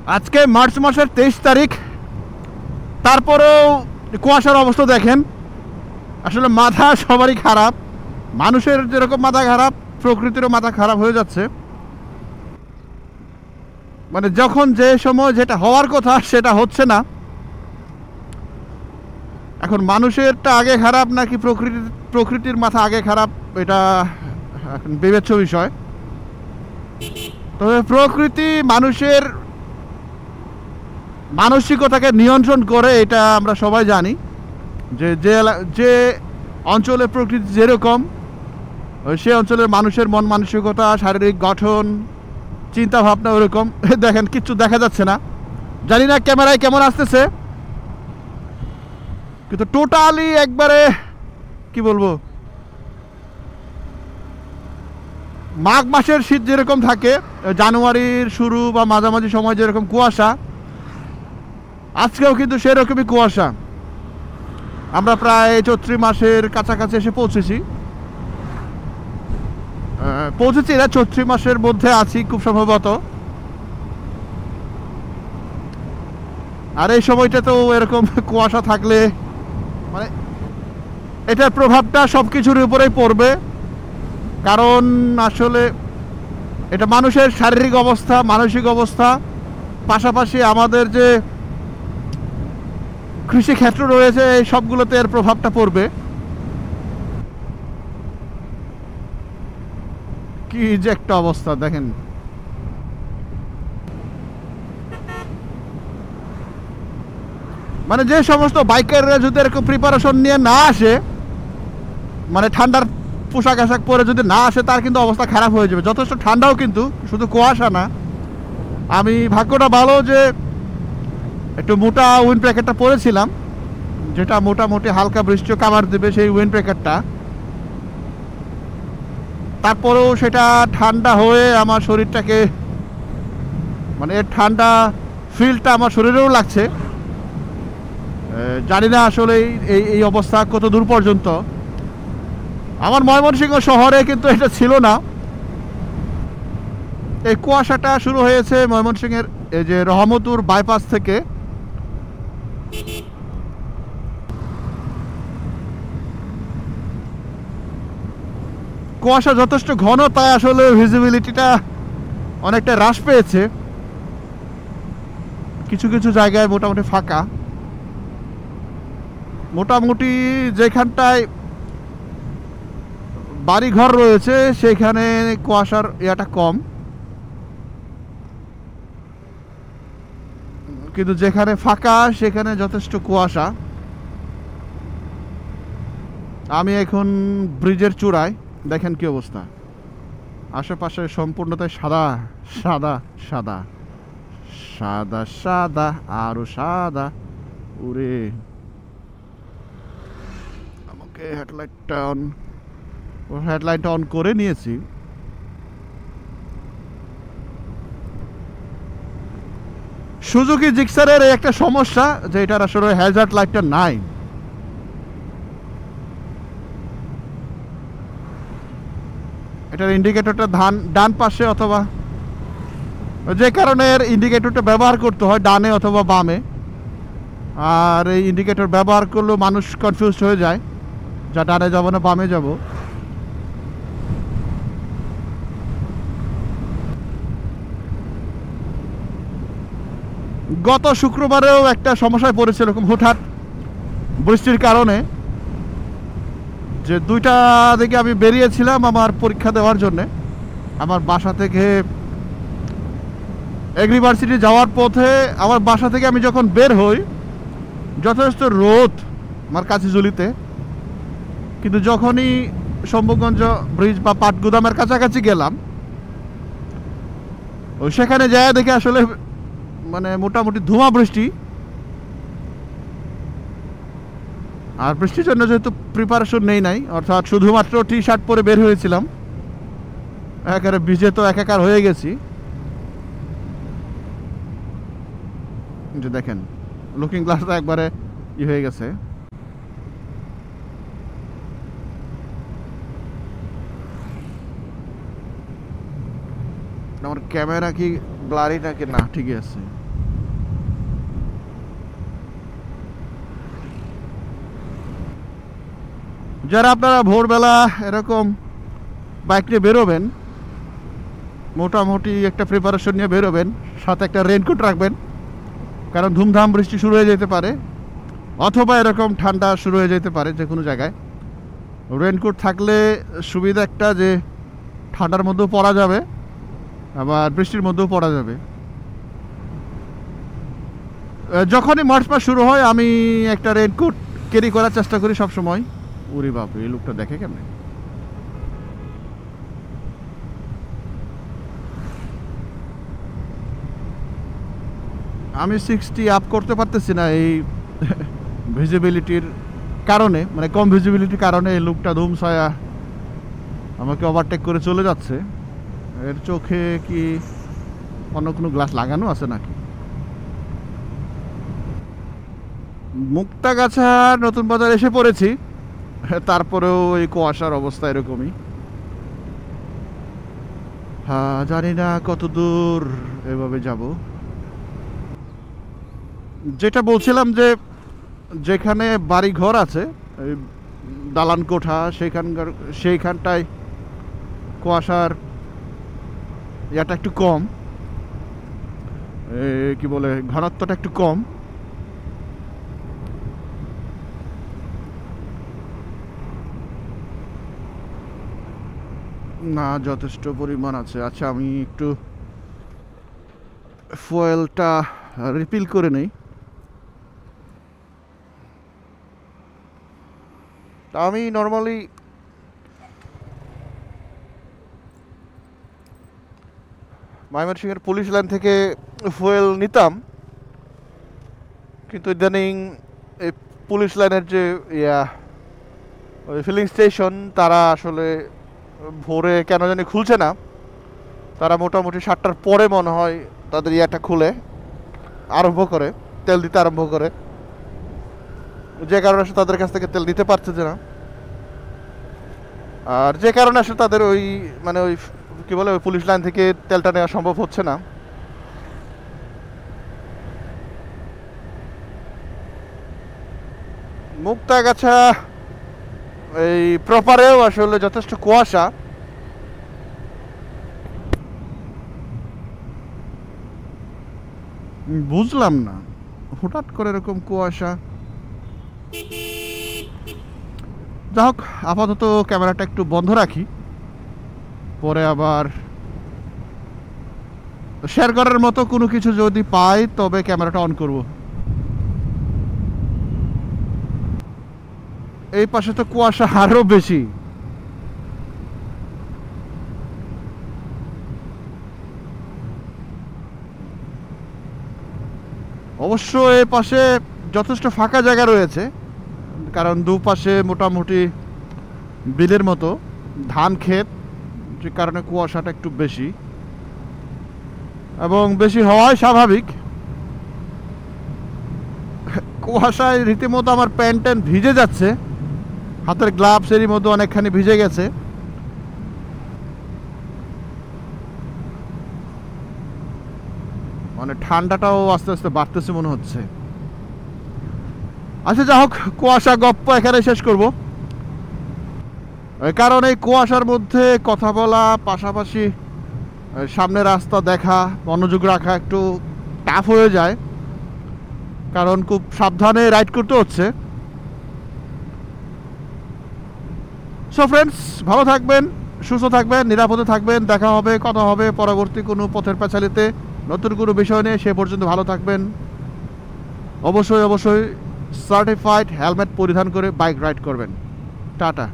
আজকে মার্চ মাসের 23 তারিখ, তারপরেও কুয়াশার অবস্থা দেখেন। আসলে মাথা সবারই খারাপ, মানুষের যেরকম মাথা খারাপ প্রকৃতিরও মাথা খারাপ হয়ে যাচ্ছে। মানে যখন যে সময় যেটা হওয়ার কথা সেটা হচ্ছে না। এখন মানুষেরটা আগে খারাপ নাকি প্রকৃতির মাথা আগে খারাপ, এটা এখন বিবেচ্য বিষয়। তবে প্রকৃতি মানুষের মানসিকতাকে নিয়ন্ত্রণ করে, এটা আমরা সবাই জানি। যে অঞ্চলে প্রকৃতি যেরকম, সে অঞ্চলের মানুষের মন মানসিকতা, শারীরিক গঠন, চিন্তা ভাবনা ওরকম। দেখেন কিচ্ছু দেখা যাচ্ছে না, জানি না ক্যামেরায় কেমন আসতেছে, কিন্তু টোটালি একবারে কি বলবো, মাঘ মাসের শীত যেরকম থাকে, জানুয়ারির শুরু বা মাঝামাঝি সময় যেরকম কুয়াশা, আজকেও কিন্তু সেরকমই কুয়াশা। আমরা প্রায় চৈত্র মাসের কাছাকাছি এসে পৌঁছেছি না, চৈত্র মাসের মধ্যে আছি খুব সম্ভবত। আর এই সময়টা তো এরকম কুয়াশা থাকলে মানে এটার প্রভাবটা সব কিছুর উপরেই পড়বে। কারণ আসলে এটা মানুষের শারীরিক অবস্থা, মানসিক অবস্থা, পাশাপাশি আমাদের যে কৃষিক্ষেত্র রয়েছে, এই সবগুলোতে এর প্রভাবটা পড়বে। কি যে একটা অবস্থা দেখেন। মানে যে সমস্ত বাইকাররা যদি এরকম প্রিপারেশন নিয়ে না আসে, মানে ঠান্ডার পোশাক আশাক পরে যদি না আসে, তার কিন্তু অবস্থা খারাপ হয়ে যাবে। যথেষ্ট ঠান্ডাও কিন্তু, শুধু কুয়াশা না। আমি ভাগ্যটা ভালো যে একটু মোটা উইন্ড প্যাকেটটা পরেছিলাম, যেটা মোটামুটি হালকা বৃষ্টিও কাভার দেবে, সেই উইন্ড প্যাকেটটা। তারপরেও সেটা ঠান্ডা হয়ে আমার শরীরটাকে, মানে এর ঠান্ডা ফিলটা আমার শরীরেও লাগছে। জানি না আসলে এই অবস্থা কত দূর পর্যন্ত। আমার ময়মনসিংহ শহরে কিন্তু এটা ছিল না। এই কুয়াশাটা শুরু হয়েছে ময়মনসিংহের এই যে রহমতুর বাইপাস থেকে। কুয়াশা যথেষ্ট ঘন, তাই আসলে ভিজিবিলিটিটা অনেকটা হ্রাস পেয়েছে। কিছু কিছু জায়গায় মোটামুটি ফাঁকা। মোটামুটি যেখানটায় বাড়িঘর রয়েছে সেখানে কুয়াশার ইয়াটা কম, কিন্তু যেখানে ফাঁকা সেখানে যথেষ্ট কুয়াশা। আমি এখন ব্রিজের চূড়ায়, দেখেন কি অবস্থা। আশেপাশে সম্পূর্ণতায় সাদা সাদা সাদা সাদা সাদা আরো সাদা। উরে আমাকে হেডলাইটটা অন করে নিয়েছি। সুজুকি জিক্সারের এই একটা সমস্যা যে এটার আসলে হ্যাজার্ড লাইটটা নাই। এটার ইন্ডিকেটরটা ডান পাশে, অথবা যে কারণে এর ইন্ডিকেটরটা ব্যবহার করতে হয় ডানে অথবা বামে। আর এই ইন্ডিকেটর ব্যবহার করলেও মানুষ কনফিউজ হয়ে যায়, যা ডানে যাবো না বামে যাব। গত শুক্রবারেও একটা সমস্যায় পড়েছে এরকম হুটহাট বৃষ্টির কারণে। যে 2টা দিকে আমি বেরিয়েছিলাম আমার পরীক্ষা দেওয়ার জন্যে। আমার বাসা থেকে এগ্রিভার্সিটি যাওয়ার পথে, আমার বাসা থেকে আমি যখন বের হই যথেষ্ট রোদ আমার কাছে ঝুলিতে, কিন্তু যখনই শম্ভুগঞ্জ ব্রিজ বা পাটগুদামের কাছাকাছি গেলাম, সেখানে যায় দেখে আসলে মানে মোটামুটি ধোঁয়া বৃষ্টি। আর বৃষ্টির জন্য যেহেতু প্রিপারেশন নাই, অর্থাৎ শুধুমাত্র টি শার্ট পরে বের হয়েছিলাম, একেবারে ভিজে তো একাকার হয়ে গেছি। যে দেখেন লুকিং গ্লাসটা একবারে হয়ে গেছে। আমার ক্যামেরা কি ব্লারি নাকি না? ঠিকই আছে। যারা আপনারা ভোরবেলা এরকম বাইক নিয়ে বেরোবেন, মোটামুটি একটা প্রিপারেশন নিয়ে বেরোবেন, সাথে একটা রেনকোট রাখবেন, কারণ ধুমধাম বৃষ্টি শুরু হয়ে যেতে পারে, অথবা এরকম ঠান্ডা শুরু হয়ে যেতে পারে যে কোনো জায়গায়। রেনকোট থাকলে সুবিধা একটা যে ঠান্ডার মধ্যেও পরা যাবে, আবার বৃষ্টির মধ্যেও পরা যাবে। যখনই মার্চ মাস শুরু হয় আমি একটা রেনকোট ক্যারি করার চেষ্টা করি সবসময়। ওরে বাপরে, এই লোকটা দেখে কেমন! আমি 60 আপ করতে পারতেছি না এই ভিজিবিলিটির কারণে, মানে কম ভিজিবিলিটির কারণে। এই লোকটা ধুমছায়া আমাকে ওভারটেক করে চলে যাচ্ছে। এর চোখে কি অন্য কোনো গ্লাস লাগানো আছে নাকি? মুক্তাগাছার নতুন বাজার এসে পড়েছি, তারপরেও এই কুয়াশার অবস্থা এরকমই। হ্যাঁ, জানি না কত দূর এভাবে যাব। যেটা বলছিলাম যে যেখানে বাড়ি ঘর আছে, দালান কোঠা, সেইখানটায় কুয়াশার ইয়াটা একটু কম, কি বলে, ঘনত্বটা একটু কম। না, যথেষ্ট পরিমাণ আছে। আচ্ছা, আমি একটু ফুয়েলটা রিফিল করে নেই। আমি নর্মালি ময়মনসিংহের পুলিশ লাইন থেকে ফুয়েল নিতাম, কিন্তু ইদানিং এই পুলিশ লাইনের যে ওই ফিলিং স্টেশন, তারা আসলে ভোরে কেন জানি খুলছে না। তারা মোটামুটি 7টার পরে মনে হয় তাদের ইয়াটা খুলে আরম্ভ করে, তেল দিতে আরম্ভ করে, যে কারণে আসলে তাদের কাছ থেকে তেল দিতে পারছে না। আর যে কারণে আসলে তাদের ওই মানে ওই কি বলে, ওই পুলিশ লাইন থেকে তেলটা নেওয়া সম্ভব হচ্ছে না। মুক্তাগাছা এই প্রপারেও আসলে যথেষ্ট কুয়াশা। বুঝলাম না হঠাৎ করে এরকম কুয়াশা। যাই হোক, আপাতত ক্যামেরাটা একটু বন্ধ রাখি, পরে আবার শেয়ার করার মতো কোনো কিছু যদি পাই তবে ক্যামেরাটা অন করব। এই পাশে তো কুয়াশা আরো বেশি। অবশ্য এই পাশে যথেষ্ট ফাঁকা জায়গা রয়েছে, কারণ দুপাশে মোটামুটি বিলের মতো ধান ক্ষেত, যে কারণে কুয়াশাটা একটু বেশি, এবং বেশি হওয়াই স্বাভাবিক। কুয়াশায় রীতিমতো আমার প্যান্ট ট্যান্ট ভিজে যাচ্ছে, হাতের গ্লাভস এরই মধ্যে অনেকখানি ভিজে গেছে। মানে ঠান্ডাটাও আস্তে আস্তে বাড়তেছে মনে হচ্ছে। আচ্ছা, যা হোক, কুয়াশা গপ্প এখানে শেষ করব, কারণ এই কুয়াশার মধ্যে কথা বলা, পাশাপাশি সামনে রাস্তা দেখা, মনোযোগ রাখা একটু টাফ হয়ে যায়, কারণ খুব সাবধানে রাইড করতে হচ্ছে। সো ফ্রেন্ডস, ভালো থাকবেন, সুস্থ থাকবেন, নিরাপদে থাকবেন। দেখা হবে, কথা হবে পরবর্তী কোনো পথের পাঁচালিতে নতুন কোনো বিষয় নিয়ে। সে পর্যন্ত ভালো থাকবেন। অবশ্যই অবশ্যই সার্টিফাইড হেলমেট পরিধান করে বাইক রাইড করবেন। টাটা।